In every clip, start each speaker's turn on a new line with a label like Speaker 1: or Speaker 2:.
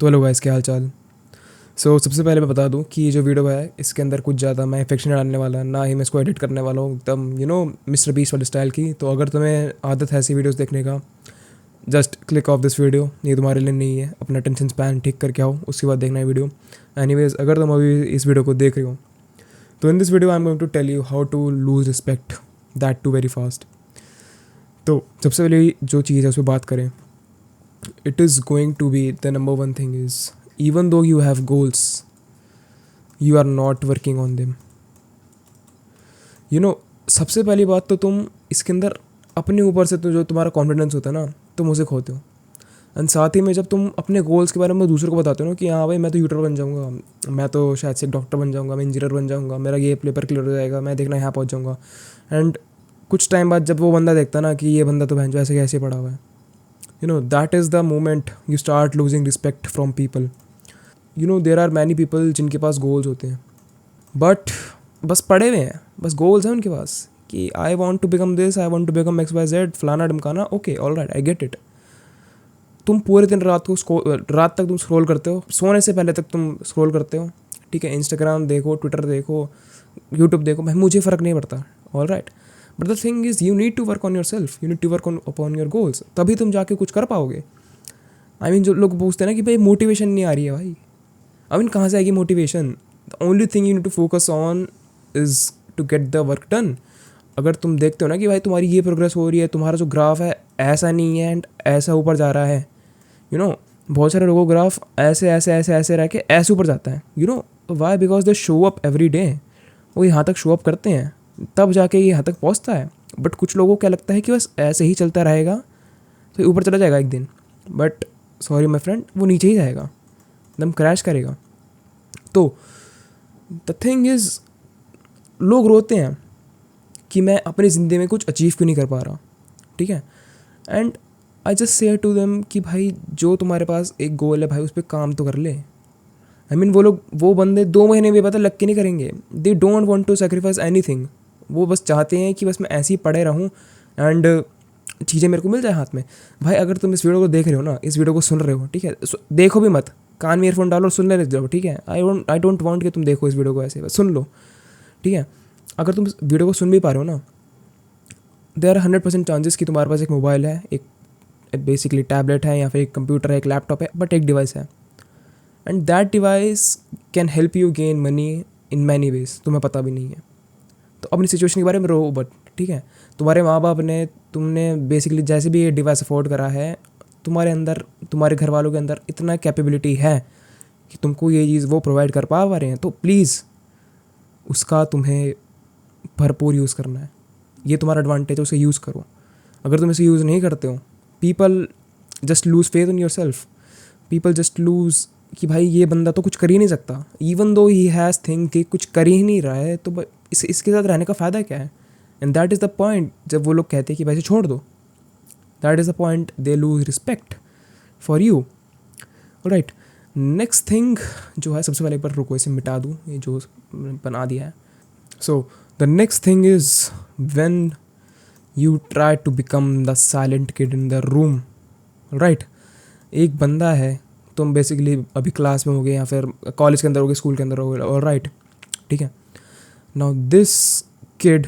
Speaker 1: तो hello guys, क्या हाल चाल। सबसे पहले मैं बता दूं कि ये जो वीडियो है इसके अंदर कुछ ज़्यादा मैं इफेक्शन डालने वाला, ना ही मैं इसको एडिट करने वाला हूँ एकदम मिस्टर बीस्ट वाले स्टाइल की। तो अगर तुम्हें आदत है ऐसी वीडियोस देखने का, just click of this video, ये तुम्हारे लिए नहीं है। अपना टेंशन स्पैन ठीक करके आओ, उसके बाद देखना है वीडियो। एनीवेज, अगर तुम अभी इस वीडियो को देख रहे हो तो in this video I am going to tell you how to lose respect, that too very fast. तो सबसे पहले जो चीज़ है उस पर बात करें। It is going to be the number one thing is, even though you have goals, you are not working on them. सबसे पहली बात तो तुम इसके अंदर अपने ऊपर से तो जो तुम्हारा कॉन्फिडेंस होता है ना, तुम उसे खोते हो। एंड साथ ही में जब तुम अपने गोल्स के बारे में दूसरों को बताते हो ना कि हाँ भाई मैं तो यूट्यूबर बन जाऊँगा, मैं तो शायद से डॉक्टर बन जाऊँगा, मैं इंजीनियर बन जाऊँगा, मेरा ये पेपर क्लियर हो जाएगा, मैं देखना यहाँ पहुँच जाऊँगा। एंड कुछ टाइम बाद जब वो बंदा देखता ना कि ये बंदा तो बहन जो ऐसे कैसे पड़ा हुआ है, that is the moment you start losing respect from people. There are many people जिनके पास गोल्स होते हैं, बट बस पढ़े हुए हैं, बस गोल्स हैं उनके पास कि I want to become this, I want to become X Y Z, फलाना ढमकाना। Okay, all right, I get it. तुम पूरे दिन रात तक तुम स्क्रॉल करते हो, सोने से पहले तक तुम स्क्रॉल करते हो, ठीक है। इंस्टाग्राम देखो, ट्विटर देखो, यूट्यूब देखो, भाई मुझे फ़र्क नहीं पड़ता, all right. But the thing is you need to work on yourself, you need to work on upon your goals, तभी तुम जाके कुछ कर पाओगे। आई मीन जो लोग पूछते हैं ना कि भाई मोटिवेशन नहीं आ रही है, भाई आई मीन कहाँ से आएगी motivation. The only thing you need to focus on is to get the work done. अगर तुम देखते हो ना कि भाई तुम्हारी ये प्रोग्रेस हो रही है, तुम्हारा जो ग्राफ है ऐसा नहीं है एंड ऐसा ऊपर जा रहा है, बहुत सारे लोगों का ग्राफ ऐसे ऐसे ऐसे ऐसे रह के ऐसे ऊपर जाता है, why, because they show up every day. वो यहाँ तक शो अप करते हैं तब जाके ये यहाँ तक पहुँचता है। बट कुछ लोगों को क्या लगता है कि बस ऐसे ही चलता रहेगा तो ये ऊपर चला जाएगा एक दिन, बट सॉरी माई फ्रेंड, वो नीचे ही जाएगा, एकदम क्रैश करेगा। तो द थिंग इज़, लोग रोते हैं कि मैं अपनी ज़िंदगी में कुछ अचीव क्यों नहीं कर पा रहा, ठीक है। And I just say to them कि भाई जो तुम्हारे पास एक गोल है भाई उस पर काम तो कर ले। आई मीन वो बंदे 2 महीने में पता लग के नहीं करेंगे, they don't want to sacrifice anything. वो बस चाहते हैं कि बस मैं ऐसे ही पड़े रहूँ एंड चीज़ें मेरे को मिल जाए हाथ में। भाई अगर तुम इस वीडियो को देख रहे हो ना, इस वीडियो को सुन रहे हो, ठीक है, देखो भी मत, कान में ईयरफोन डालो और सुनने लग जाओ, ठीक है। आई डोंट वांट कि तुम देखो इस वीडियो को, ऐसे बस सुन लो, ठीक है। अगर तुम इस वीडियो को सुन भी पा रहे हो ना, देयर आर 100% चांसेस कि तुम्हारे पास एक मोबाइल है, एक बेसिकली टैबलेट है, या फिर एक कंप्यूटर है, एक लैपटॉप है, बट एक डिवाइस है। And that device can help you gain money in many ways, तुम्हें पता भी नहीं है। तो अपनी सिचुएशन के बारे में रो बट, ठीक है। तुम्हारे माँ बाप ने, तुमने बेसिकली जैसे भी ये डिवाइस अफोर्ड करा है, तुम्हारे अंदर, तुम्हारे घर वालों के अंदर इतना कैपेबिलिटी है कि तुमको ये चीज़ वो प्रोवाइड कर पा रहे हैं, तो प्लीज़ उसका तुम्हें भरपूर यूज़ करना है। ये तुम्हारा एडवांटेज है, उसे यूज़ करो। अगर तुम इसे यूज़ नहीं करते हो, people just lose faith in yourself, people just lose कि भाई ये बंदा तो कुछ कर ही नहीं सकता, even though he has think कि कुछ कर ही नहीं रहा है, तो इसके साथ रहने का फ़ायदा क्या है। And that is the point, जब वो लोग कहते हैं कि भाई छोड़ दो, that is the point they lose respect for you, right. Next thing जो है, सबसे पहले एक बार रुको इसे मिटा दूँ, ये जो बना दिया है। So the next thing is when you try to become the silent kid in the room, right. एक बंदा है, तुम बेसिकली अभी क्लास में होगे या फिर कॉलेज के अंदर होगे, स्कूल के अंदर होगे, और राइट, ठीक है। Now this kid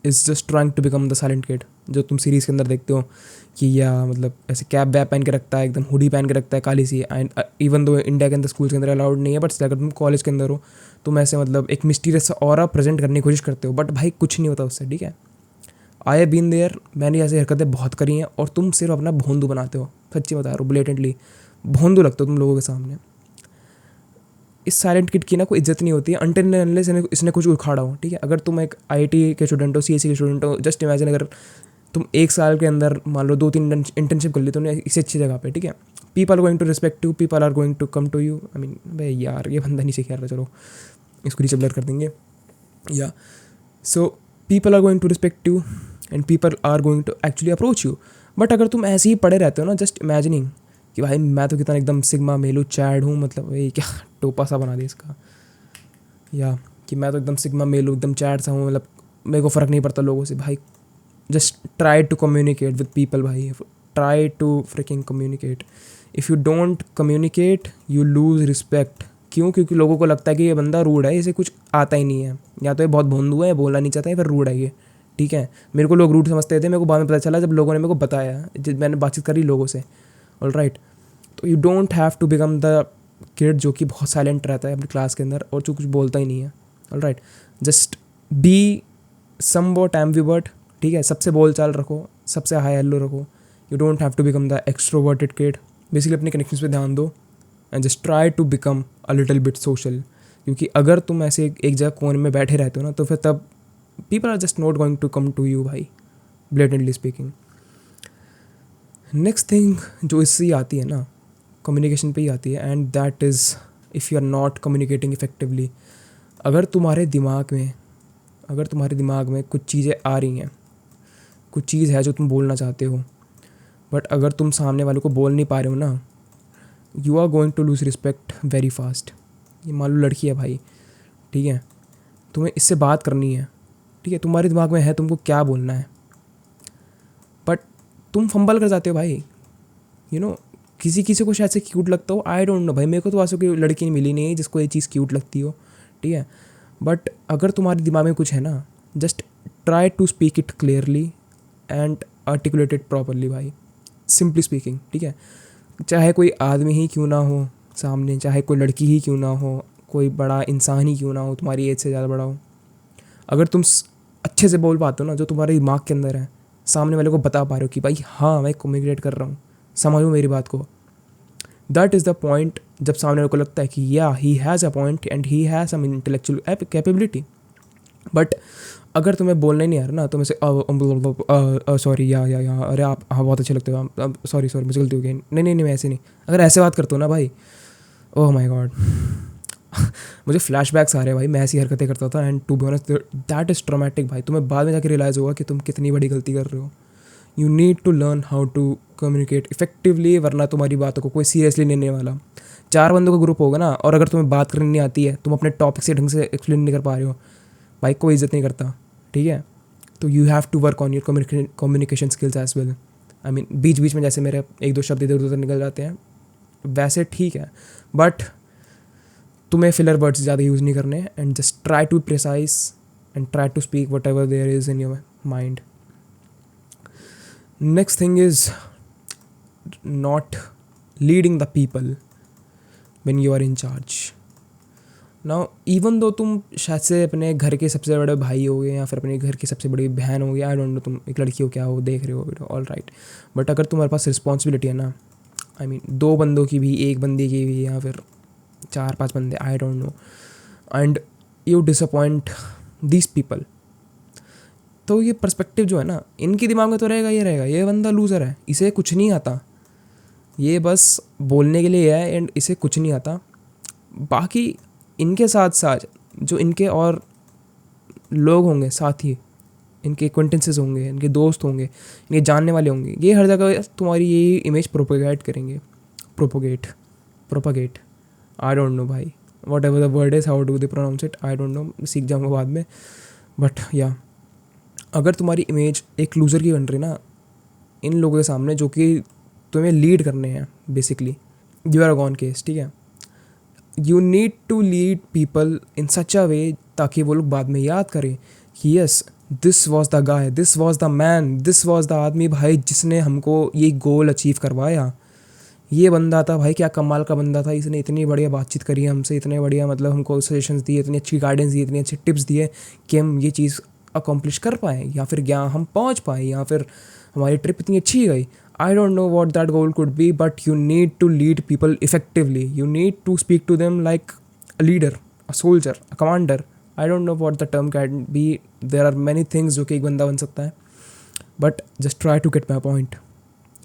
Speaker 1: is just trying to become the silent kid, जो तुम सीरीज़ के अंदर देखते हो कि या मतलब ऐसे कैप वैप पहन के रखता है, एकदम हुडी पहन के रखता है काली सी। एंड इवन दो इंडिया के अंदर स्कूल के अंदर अलाउड नहीं है, बट अगर तुम कॉलेज के अंदर हो, तुम ऐसे मतलब एक मिस्टीरियस ऑरा प्रेजेंट करने की कोशिश करते हो, बट भाई कुछ नहीं होता उससे, ठीक है। आई हैव बीन देयर, मैंने ऐसी हरकतें बहुत करी हैं, और तुम सिर्फ अपना भोंदू बनाते हो, सच्ची बता रहा हूँ, ब्लेटेंटली भोंदू लगते हो तुम लोगों के सामने। इस साइलेंट किड की ना कोई इज्जत नहीं होती है अनटिल अनलेस इसने कुछ उखाड़ा हो, ठीक है। अगर तुम एक आईटी के स्टूडेंट हो, सीएससी के स्टूडेंट हो, जस्ट इमेजिन अगर तुम 1 साल के अंदर मान लो 2-3 इंटर्नशिप कर ली तुमने इसे अच्छी जगह पे, ठीक है। People are going to respect you, people are going to come to you. I mean भाई यार ये बंदा नहीं सीख रहा, चलो इसको नीचे ब्लर कर देंगे, या so people are going to respect you and people are going to actually approach you. But अगर तुम ऐसे ही पड़े रहते हो ना, जस्ट इमेजिनिंग कि भाई मैं तो कितना एकदम सिग्मा मेलू चैड हूँ, मतलब भाई क्या टोपा सा बना दिया इसका, या कि मैं तो एकदम सिग्मा मेलू एकदम चैड सा हूँ, मतलब मेरे को फ़र्क नहीं पड़ता लोगों से। भाई just try to communicate with people, भाई try to freaking communicate. If you don't communicate you lose respect. क्यों? क्योंकि लोगों को लगता है कि ये बंदा रूड है, इसे कुछ आता ही नहीं है, या तो ये बहुत भोंदू है, बोलना नहीं चाहता है, फिर रूड है ये। ठीक है, मेरे को लोग रूड समझते थे, मेरे को बाद में पता चला जब लोगों ने मेरे को बताया, जब मैंने बातचीत करी लोगों से। ऑल राइट, तो you don't have to become the kid जो कि बहुत साइलेंट रहता है अपनी क्लास के अंदर और जो कुछ बोलता ही नहीं है। All right, just be somewhat ambivert. ठीक है, सबसे बोल चाल रखो, सबसे हाई हेलो रखो। You don't have to become the extroverted kid. Basically अपने कनेक्शंस पे ध्यान दो and just try to become a little bit social. क्योंकि अगर तुम ऐसे एक जगह कोने में बैठे रहते हो ना, तो फिर तब people are just not going to come to you भाई, ब्लेटेंटली स्पीकिंग। नेक्स्ट थिंग जो इससे ही आती है ना, कम्युनिकेशन पे ही आती है, and that is if you are not communicating effectively. अगर तुम्हारे दिमाग में कुछ चीज़ें आ रही हैं, कुछ चीज़ है जो तुम बोलना चाहते हो, बट अगर तुम सामने वालों को बोल नहीं पा रहे हो ना, you are going to lose respect very fast. ये मान लो लड़की है भाई, ठीक है, तुम्हें इससे बात करनी है, ठीक है, तुम्हारे दिमाग में है तुमको क्या बोलना है, बट तुम फंबल कर जाते हो भाई। यू नो, किसी किसी को शायद से क्यूट लगता हो, आई डोंट नो भाई, मेरे को तो ऐसा कोई लड़की मिली नहीं है जिसको ये चीज़ क्यूट लगती हो, ठीक है, बट अगर तुम्हारे दिमाग में कुछ है ना, just try to speak it clearly and articulate it properly भाई, सिंपली स्पीकिंग। ठीक है, चाहे कोई आदमी ही क्यों ना हो सामने, चाहे कोई लड़की ही क्यों ना हो, कोई बड़ा इंसान ही क्यों ना हो, तुम्हारी एज से ज़्यादा बड़ा हो, अगर तुम अच्छे से बोल पाते हो ना, जो तुम्हारे दिमाग के अंदर है, सामने वाले को बता पा रहे हो कि भाई हाँ मैं कम्युनिकेट कर रहा हूँ, समझो मेरी बात को, दैट इज़ द पॉइंट जब सामने वाले को लगता है कि या he has a point and he has some intellectual capability. But अगर तुम्हें बोलना ही नहीं आ रहा ना, तुम ऐसे सॉरी या अरे आप हाँ बहुत अच्छे लगते हो आप, सॉरी मुझे गलती हो गई, नहीं मैं ऐसे नहीं, अगर ऐसे बात करते हो ना भाई, ओह माय गॉड मुझे फ्लैशबैक्स आ रहे हैं भाई, मैं ऐसी हरकतें करता था and to be honest that is traumatic भाई। तुम्हें बाद में जाकर रियलाइज़ होगा कि तुम कितनी बड़ी गलती कर रहे हो। You need to learn how to communicate effectively, वरना तुम्हारी बातों को कोई सीरियसली नहीं लेने वाला। 4 बंदों का ग्रुप होगा ना, और अगर तुम्हें बात करनी नहीं आती है, तुम अपने टॉपिक से ढंग से एक्सप्लेन नहीं कर पा रहे हो भाई, कोई इज्जत नहीं करता। ठीक है, तो you have to work on your communication skills as well. I mean बीच बीच में जैसे मेरे 1-2 शब्द इधर उधर निकल जाते हैं वैसे ठीक है, बट तुम्हें फिलर वर्ड्स ज़्यादा यूज़ नहीं करने, and just try to precise and try to speak whatever there is in your mind. Next thing is not leading the people when you are in charge. Now even though तुम शायद से अपने घर के सबसे बड़े भाई हो गए या फिर अपने घर की सबसे बड़ी बहन हो गई, आई डोंट नो, तुम एक लड़की हो क्या हो, देख रहे हो वीडियो, ऑल राइट, बट अगर तुम्हारे पास रिस्पॉन्सिबिलिटी है ना, आई मीन 2 बंदों की भी, 1 बंदे की भी, या फिर 4-5 बंदे, आई don't no, and you disappoint these people, तो ये पर्सपेक्टिव जो है ना, इनके दिमाग में तो रहेगा ये बंदा लूज़र है, इसे कुछ नहीं आता, ये बस बोलने के लिए है एंड इसे कुछ नहीं आता। बाकी इनके साथ साथ जो इनके और लोग होंगे, साथी, इनके एक्वेंटेंसेस होंगे, इनके दोस्त होंगे, इनके जानने वाले होंगे, ये हर जगह तुम्हारी यही इमेज प्रोपोगेट करेंगे। प्रोपोगेट आई डोंट नो भाई, whatever the word is, how do they pronounce it, I don't know, सीख जाऊँगा बाद में, बट या अगर तुम्हारी इमेज एक लूज़र की बन रही ना इन लोगों के सामने जो कि तुम्हें लीड करने हैं, basically you are a gone case. ठीक है, you need to lead people in such a way ताकि वो लोग बाद में याद करें कि yes this was the guy, this was the man, this was the आदमी भाई जिसने हमको ये गोल अचीव करवाया। ये बंदा था भाई, क्या कमाल का बंदा था, इसने इतनी बढ़िया बातचीत करी हमसे, इतने बढ़िया मतलब हमको सजेशंस दिए, इतनी अच्छी गाइडेंस दी, इतनी अच्छी टिप्स दिए कि हम ये चीज़ अकम्प्लिश कर पाएँ, या फिर यहाँ हम पहुँच पाएँ, या फिर हमारी ट्रिप इतनी अच्छी गई। I don't know what that goal could be, but you need to lead people effectively. You need to speak to them like a leader, a soldier, a commander. I don't know what the term can be. There are many things जो कि एक बंदा बन सकता है, but just try to get my point.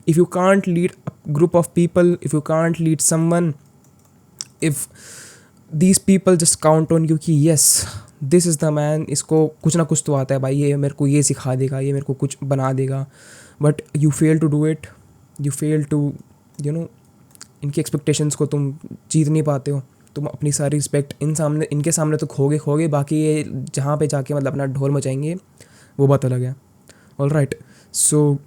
Speaker 1: If you can't lead a group of people, if you can't lead someone, if these people just count on you कि yes this is the man, इसको कुछ ना कुछ तो आता है भाई, ये मेरे को ये सिखा देगा, ये मेरे को कुछ बना देगा, but you fail to do it, you fail to you know, इनकी एक्सपेक्टेशंस को तुम जीत नहीं पाते हो, तुम अपनी सारी रिस्पेक्ट इनके सामने तो खोगे, बाकी ये जहाँ पे जाके मतलब अपना ढोल मचाएंगे वो बात अलग है। All right, so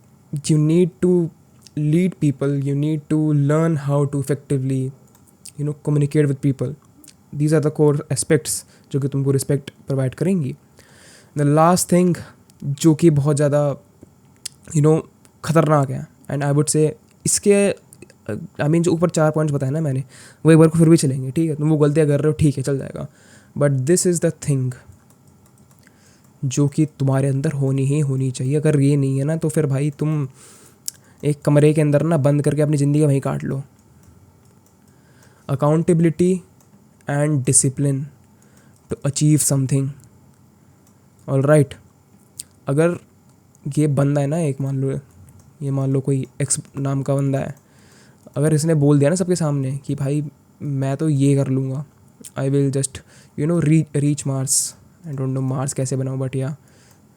Speaker 1: you need to lead people, you need to learn how to effectively communicate with people. These are the core aspects जो कि तुमको रिस्पेक्ट प्रोवाइड करेंगी. द लास्ट थिंग जो कि बहुत ज़्यादा ख़तरनाक है, एंड आई वुड से इसके जो ऊपर 4 पॉइंट्स बताए ना मैंने, वो एक बार को फिर भी चलेंगे. ठीक है, तुम वो गलतियाँ कर रहे हो, ठीक है, चल जाएगा, but this is the thing जो कि तुम्हारे अंदर होनी ही होनी चाहिए. अगर ये नहीं है ना तो फिर भाई तुम एक कमरे के अंदर ना बंद करके अपनी ज़िंदगी वहीं काट लो. Accountability and discipline to achieve something. Alright, अगर ये बंदा है ना, एक मान लो कोई एक्स नाम का बंदा है, अगर इसने बोल दिया ना सबके सामने कि भाई मैं तो ये कर लूँगा, I will just reach Mars. I don't no Mars कैसे बनाऊँ, बट या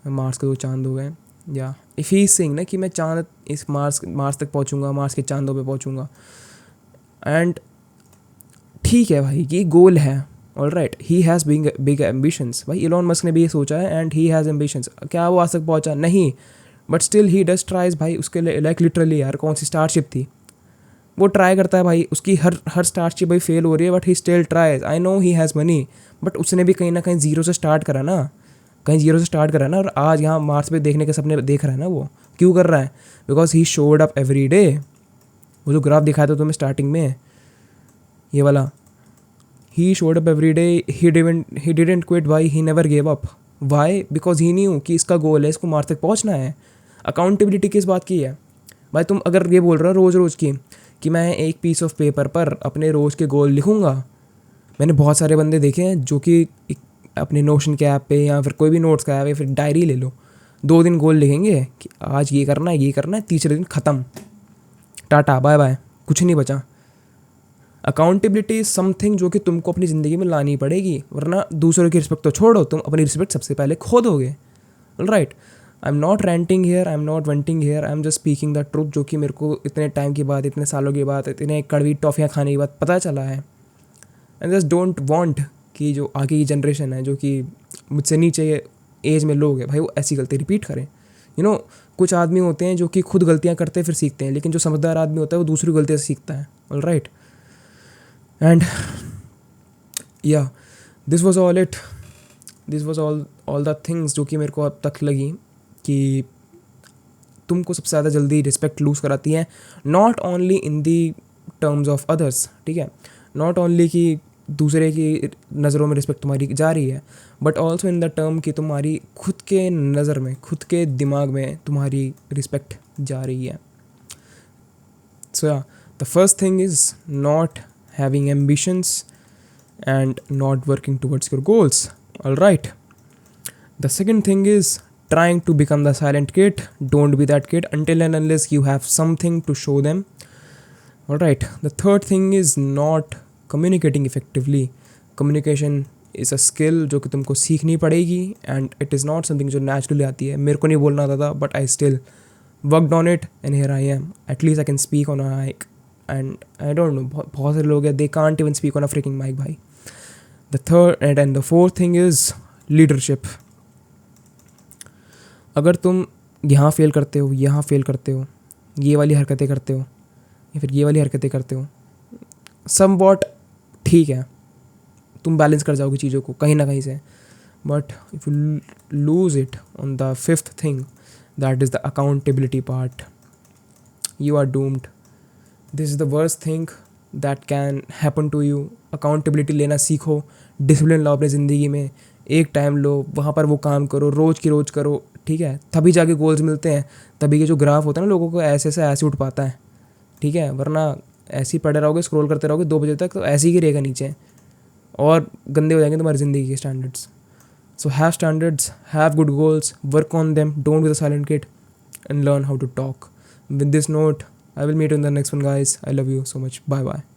Speaker 1: मार्स के 2 चांद हो गए. या इफ़ ही सिंग ना कि मैं इस मार्स तक पहुँचूँगा, मार्स के चांदों पे पहुँचूँगा, एंड ठीक है भाई, ये गोल है. Alright, he has big ambitions. भाई इलॉन मस्क ने भी ये सोचा है, एंड ही हैज़ एम्बिशंस. क्या वो आज तक पहुँचा? नहीं, but still he does tries. भाई उसके लिए लाइक लिटरली यार, कौन सी स्टारशिप थी, वो ट्राई करता है भाई, उसकी हर स्टारशिप भाई फेल हो रही है, but he still tries. I know he has money, but उसने भी कहीं ना कहीं ज़ीरो से स्टार्ट करा ना, और आज यहाँ मार्स पे देखने के सपने देख रहा है ना. वो क्यों कर रहा है? Because he showed up every day. वो जो ग्राफ दिखाया था तुम्हें स्टार्टिंग में, ये वाला, he showed up every day, he didn't quit. Why? He never gave up. Why? Because he knew कि इसका गोल है, इसको मार्स तक पहुंचना है. अकाउंटेबिलिटी किस बात की है भाई? तुम अगर ये बोल रहे हो रोज़ की कि मैं एक पीस ऑफ पेपर पर अपने रोज़ के गोल लिखूंगा. मैंने बहुत सारे बंदे देखे हैं जो कि अपने नोशन के ऐप पे या फिर कोई भी नोट्स का ऐप या फिर डायरी ले लो, 2 दिन गोल लिखेंगे कि आज ये करना है, तीसरे दिन ख़त्म, टाटा बाय बाय, कुछ नहीं बचा. अकाउंटेबिलिटी इज़ समथिंग जो कि तुमको अपनी ज़िंदगी में लानी पड़ेगी, वरना दूसरों की रिस्पेक्ट तो छोड़ो, तुम अपनी रिस्पेक्ट सबसे पहले खो दोगे. All right, I am not ranting here, I am not venting here, I am just speaking the truth, जो कि मेरे को इतने टाइम के बाद, इतने सालों के बाद, इतने कड़वी टॉफ़ियाँ खाने के बाद पता चला है. एंड जस्ट डोंट वांट कि जो आगे की जनरेशन है, जो कि मुझसे नीचे एज में लोग हैं भाई, वो ऐसी गलती रिपीट करें. कुछ आदमी होते हैं जो कि खुद गलतियाँ करते फिर सीखते हैं, लेकिन जो समझदार आदमी होता है वो दूसरी गलतियाँ से सीखता है. Alright, and yeah, this was all it. This was all the things जो कि मेरे को अब तक लगी कि तुमको सबसे ज़्यादा जल्दी रिस्पेक्ट लूज़ कराती है. Not only in the terms of others, ठीक है, नॉट ओनली कि दूसरे की नज़रों में रिस्पेक्ट तुम्हारी जा रही है, but also in the term कि तुम्हारी खुद के नज़र में, खुद के दिमाग में तुम्हारी रिस्पेक्ट जा रही है. सो या, the first thing is not having ambitions and not working towards your goals. All right, the second thing is trying to become the silent kid. Don't be that kid until and unless you have something to show them. All right, the third thing is not communicating effectively. Communication is a skill जो कि तुमको सीखनी पड़ेगी, and it is not something जो naturally आती है. मेरे को नहीं बोलना आता था, but I still worked on it and here I am. At least I can speak on a mic. And I don't know, बहुत सारे लोग हैं, they can't even speak on a freaking mic भाई. The third and the fourth thing is leadership. अगर तुम यहाँ fail करते हो, यहाँ फेल करते हो, ये वाली हरकतें करते हो या फिर ये वाली हरकतें करते हो, somewhat ठीक है, तुम बैलेंस कर जाओगे चीज़ों को कहीं ना कहीं से. But if you lose it on the fifth thing, that is the accountability part, you are doomed. This is the worst thing that can happen to you. Accountability लेना सीखो, डिसिप्लिन लाओ अपनी ज़िंदगी में, एक टाइम लो, वहाँ पर वो काम करो, रोज़ की रोज़ करो, ठीक है, तभी जाके गोल्स मिलते हैं. तभी के जो ग्राफ होता है ना, लोगों को ऐसे उठ पाता है, ठीक है, वरना ऐसे ही पड़े रहोगे, स्क्रॉल करते रहोगे 2 बजे तक, तो ऐसे ही रहेगा नीचे, और गंदे हो जाएंगे तुम्हारी ज़िंदगी के standards. So have standards, have good goals, work on them, don't be the silent kid, and learn how to talk. With this note, I will meet you in the next one, guys. I love you so much. Bye bye.